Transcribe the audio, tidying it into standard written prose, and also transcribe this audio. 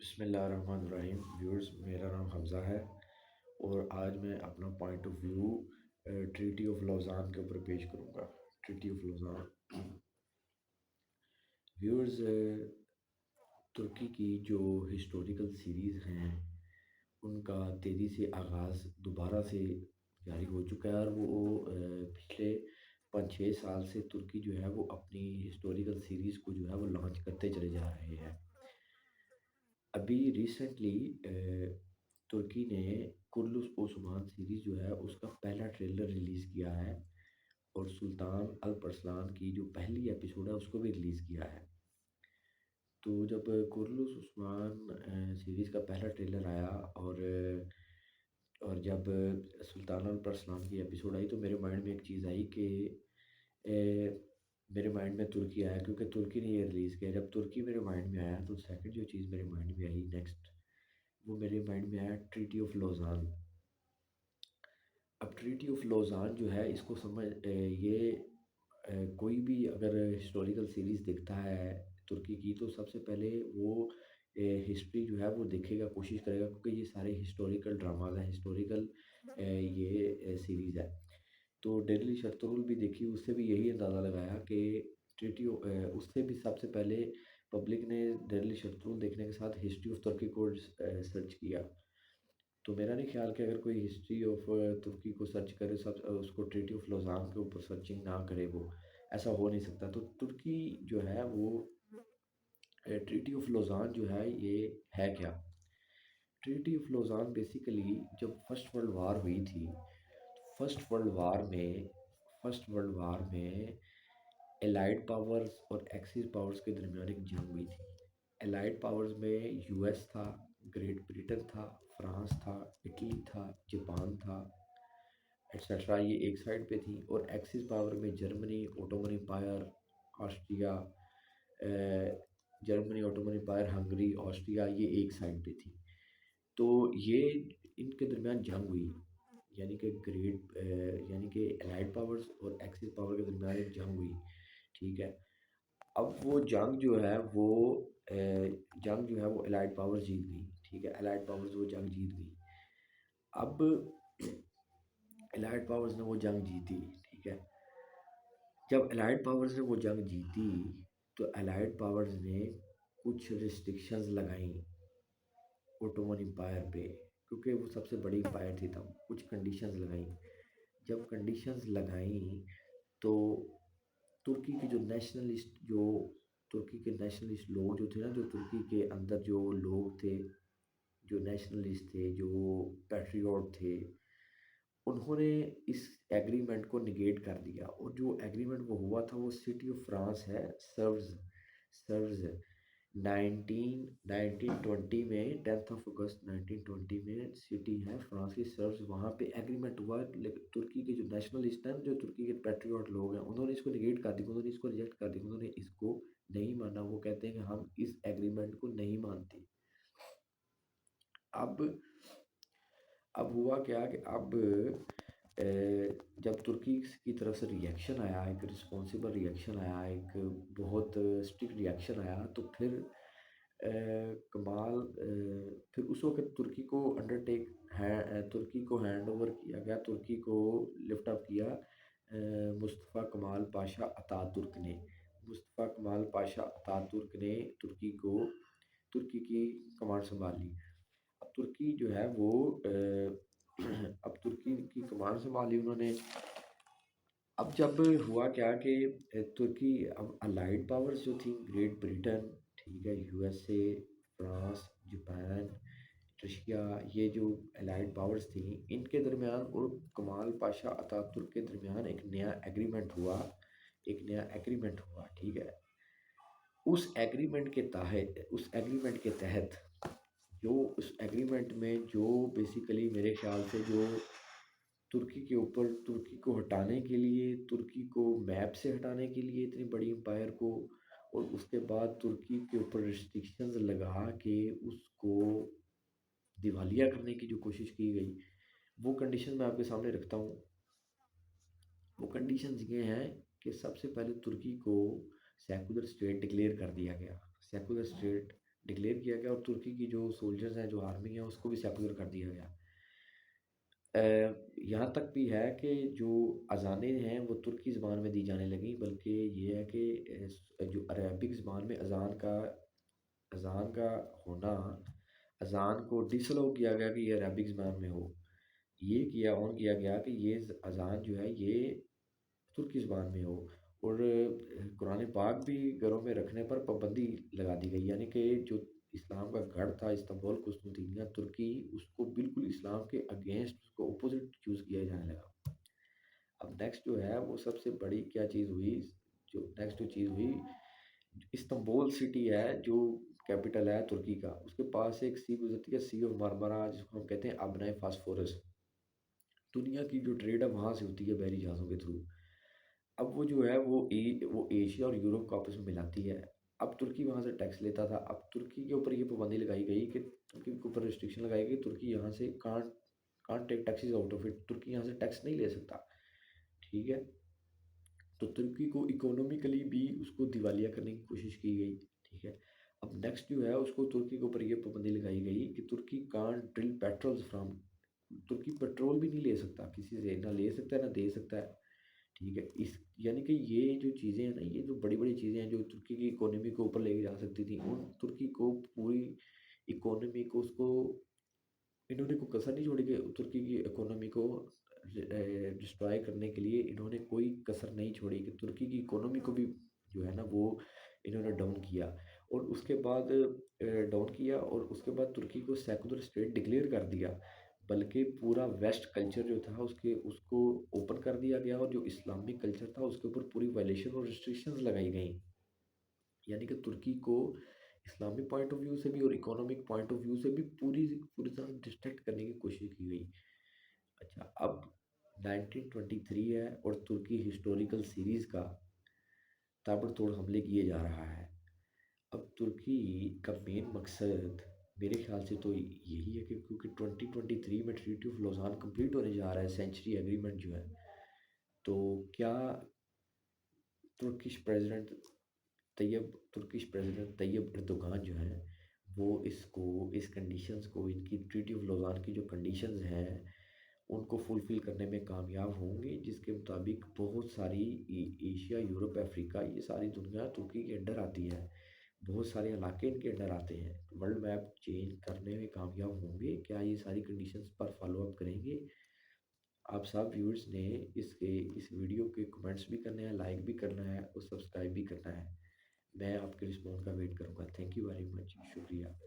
बिस्मिल्लाहिर्रहमानिर्रहीम। व्यूअर्स, मेरा नाम हमज़ा है और आज मैं अपना point of view treaty of Lausanne के ऊपर पेश करूँगा। Treaty of Lausanne. व्यूअर्स, तुर्की की जो हिस्टोरिकल सीरीज़ हैं उनका तेज़ी से आगाज़ दोबारा से जारी हो चुका है और वो पिछले 5-6 साल से तुर्की जो है वो अपनी हिस्टोरिकल सीरीज़ को जो है वो लॉन्च करते चले जा रहे हैं। अभी रिसेंटली तुर्की ने कुर्लुस ओस्मान सीरीज़ जो है उसका पहला ट्रेलर रिलीज़ किया है और सुल्तान अल परसलान की जो पहली एपिसोड है उसको भी रिलीज़ किया है। तो जब कुर्लुस ओस्मान सीरीज़ का पहला ट्रेलर आया और जब सुल्तान अल परसलान की एपिसोड आई तो मेरे माइंड में एक चीज़ आई कि मेरे माइंड में तुर्की आया क्योंकि तुर्की ने ये रिलीज़ किया। जब तुर्की मेरे माइंड में आया तो सेकंड जो चीज़ मेरे माइंड में आई नेक्स्ट, वो मेरे माइंड में आया ट्रीटी ऑफ लौज़ान। अब ट्रीटी ऑफ लौज़ान जो है इसको कोई भी अगर हिस्टोरिकल सीरीज़ देखता है तुर्की की तो सबसे पहले वो हिस्ट्री जो है वो देखेगा, कोशिश करेगा क्योंकि ये सारे हिस्टोरिकल ड्रामाज हैं, हिस्टोरिकल ये सीरीज़ है। तो डेडली शत्रुल भी देखी, उससे भी यही अंदाज़ा लगाया कि उससे भी सबसे पहले पब्लिक ने डेडली शत्रुल देखने के साथ हिस्ट्री ऑफ तुर्की को सर्च किया। तो मेरा नहीं ख्याल कि अगर कोई हिस्ट्री ऑफ तुर्की को सर्च करे उसको ट्रीटी ऑफ लौज़ान के ऊपर सर्चिंग ना करे, वो ऐसा हो नहीं सकता। तो तुर्की जो है वो ट्रीटी ऑफ लौज़ान जो है ये है क्या? ट्रीटी ऑफ लौज़ान बेसिकली जब फर्स्ट वर्ल्ड वार हुई थी, फर्स्ट वर्ल्ड वार में एलाइड पावर्स और एक्सिस पावर्स के दरमियान एक जंग हुई थी। एलाइड पावर्स में यूएस था, ग्रेट ब्रिटेन था, फ्रांस था, इटली था, जापान था, एक्सेट्रा, ये एक साइड पे थी। और एक्सिस पावर में Germany, Ottoman Empire, Austria, Germany, Ottoman Empire, Hungary, Austria, ये एक साइड पे थी। तो ये इनके दरमियान जंग हुई, यानी कि एलाइड पावर्स और एक्सिस पावर के दरमियान एक जंग हुई। ठीक है। अब वो जंग जो है वो एलाइड पावर्स जीत गई। ठीक है, एलाइड पावर्स वो जंग जीत गई। अब एलाइड पावर्स ने वो जंग जीती। ठीक है। जब एलाइड पावर्स ने वो जंग जीती तो एलाइड पावर्स ने कुछ रिस्ट्रिक्शंस लगाई ओटोमन एम्पायर पे, क्योंकि वो सबसे बड़ी एम्पायर थी तब। कुछ कंडीशंस लगाई। जब कंडीशंस लगाई तो तुर्की की जो तुर्की के नेशनलिस्ट लोग जो थे ना, जो तुर्की के अंदर जो लोग थे, जो नेशनलिस्ट थे, जो पैट्रियट थे, उन्होंने इस एग्रीमेंट को निगेट कर दिया। और जो एग्रीमेंट वो हुआ था वो सिटी ऑफ फ्रांस है, सर्व्स 1920 में, 10 अगस्त 1920 में सिटी है फ्रांस की सर्व्स, वहाँ पे एग्रीमेंट हुआ। लेकिन तुर्की के जो नेशनलिस्ट हैं, जो तुर्की के पैट्रियट लोग हैं, उन्होंने इसको निगेट कर दिया, उन्होंने इसको रिजेक्ट कर दिया, उन्होंने इसको नहीं माना। वो कहते हैं कि हम इस एग्रीमेंट को नहीं मानते। अब अब हुआ क्या कि जब तुर्की की तरफ से रिएक्शन आया, एक रिस्पॉन्सिबल रिएक्शन आया, एक बहुत स्ट्रिक्ट रिएक्शन आया, तो फिर उस वक्त तुर्की को हैंड ओवर किया गया, तुर्की को लिफ्ट अप किया मुस्तफ़ा कमाल पाशा अतातुर्क ने। मुस्तफ़ा कमाल पाशा अतातुर्क ने तुर्की की कमांड संभाली। अब तुर्की जो है वो अब तुर्की की कमान संभाली उन्होंने। अब जब हुआ क्या कि तुर्की, अब अलाइड पावर्स जो थी, ग्रेट ब्रिटेन, ठीक है, यूएसए, फ्रांस, जापान, रशिया, ये जो अलाइड पावर्स थी, इनके दरमियान और कमाल पाशा अतातुर्क के दरमियान एक नया एग्रीमेंट हुआ। ठीक है। उस एग्रीमेंट के तहत जो उस एग्रीमेंट में जो बेसिकली मेरे ख्याल से जो तुर्की के ऊपर, तुर्की को हटाने के लिए, तुर्की को मैप से हटाने के लिए, इतनी बड़ी एम्पायर को, और उसके बाद तुर्की के ऊपर रिस्ट्रिक्शंस लगा के उसको दिवालिया करने की जो कोशिश की गई, वो कंडीशन मैं आपके सामने रखता हूँ। वो कंडीशंस ये हैं कि सबसे पहले तुर्की को सेकुलर स्टेट डिक्लेयर कर दिया गया। सेकुलर स्टेट डिक्लेयर किया गया और तुर्की की जो सोल्जर्स हैं, जो आर्मी है, उसको भी सेक्युलर कर दिया गया। यहाँ तक भी है कि जो अज़ानें हैं वो तुर्की ज़बान में दी जाने लगी, बल्कि ये है कि जो अरबिक ज़बान में अज़ान का होना, अज़ान को डिसअलाउ किया गया कि ये अरबिक ज़बान में हो। ये किया गया कि ये अज़ान जो है ये तुर्की ज़ुबान में हो। और कुरान पाक भी घरों में रखने पर पाबंदी लगा दी गई, यानी कि जो इस्लाम का गढ़ था इस्तांबुल कुस्तुनतिनिया तुर्की, उसको बिल्कुल इस्लाम के अगेंस्ट, उसको अपोजिट चूज़ किया जाने लगा। अब नेक्स्ट जो है वो सबसे बड़ी क्या चीज़ हुई, जो नेक्स्ट जो चीज़ हुई, इस्तांबुल सिटी है जो कैपिटल है तुर्की का, उसके पास एक सी गुजरती है, सी ऑफ मार्मरा, जिसको हम कहते हैं अबनाए फास्फोरस। दुनिया की जो ट्रेड है वहाँ से होती है बहरी जहाज़ों के थ्रू। अब वो जो है वो एशिया और यूरोप को आपस में मिलाती है। अब तुर्की वहाँ से टैक्स लेता था। अब तुर्की के ऊपर ये पाबंदी लगाई गई कि तुर्की के ऊपर रिस्ट्रिक्शन लगाई गई, तुर्की यहाँ से can't can't take taxes out of it, तुर्की यहाँ से टैक्स नहीं ले सकता। ठीक है? तो तुर्की को इकोनॉमिकली भी उसको दिवालिया करने की कोशिश की गई। ठीक है? अब नेक्स्ट जो है उसको तुर्की के ऊपर ये पाबंदी लगाई गई कि Turkey can't drill petrols from, तुर्की पेट्रोल भी नहीं ले सकता किसी से, ना ले सकता है ना दे सकता है। ठीक है? इस यानी कि ये जो चीज़ें हैं ना, ये जो बड़ी-बड़ी चीज़ें हैं जो तुर्की की इकोनॉमी को ऊपर लेके जा सकती थी, उन तुर्की को पूरी इकोनॉमी को उसको इन्होंने कोई कसर नहीं छोड़ी कि तुर्की की इकोनॉमी को डिस्ट्रॉय करने के लिए इन्होंने कोई कसर नहीं छोड़ी कि तुर्की की इकोनॉमी को भी जो है ना वो इन्होंने डाउन किया। और उसके बाद डाउन किया और उसके बाद तुर्की को सेकुलर स्टेट डिक्लेयर कर दिया। बल्कि पूरा वेस्ट कल्चर जो था उसके उसको ओपन कर दिया गया और जो इस्लामिक कल्चर था उसके ऊपर पूरी वायलेशन और रिस्ट्रिक्शंस लगाई गई। यानी कि तुर्की को इस्लामिक पॉइंट ऑफ व्यू से भी और इकोनॉमिक पॉइंट ऑफ व्यू से भी पूरी तरह डिस्ट्रैक्ट करने की कोशिश की गई। अच्छा, अब 1923 है और तुर्की हिस्टोरिकल सीरीज़ का ताबड़तोड़ हमले किए जा रहा है। अब तुर्की का मेन मकसद मेरे ख्याल से तो यही है कि क्योंकि 2023 में ट्रीटी ऑफ लौज़ान कंप्लीट होने जा रहा है, सेंचुरी एग्रीमेंट जो है, तो क्या Turkish president Turkish president Tayyip Erdogan जो हैं, वो इस कंडीशंस को, इनकी ट्रीटी ऑफ लौज़ान की जो कंडीशंस हैं, उनको फुलफ़िल करने में कामयाब होंगे, जिसके मुताबिक बहुत सारी एशिया, यूरोप, अफ्रीका, ये सारी दुनिया तुर्की के अंडर आती है। बहुत सारे इलाके इनके अंडर आते हैं। वर्ल्ड मैप चेंज करने में कामयाब होंगे। क्या ये सारी कंडीशंस पर फॉलो अप करेंगे? आप सब व्यूअर्स ने इस वीडियो के कमेंट्स भी करने हैं, लाइक भी करना है और सब्सक्राइब भी करना है। मैं आपके रिस्पॉन्स का वेट करूँगा। Thank you very much. शुक्रिया।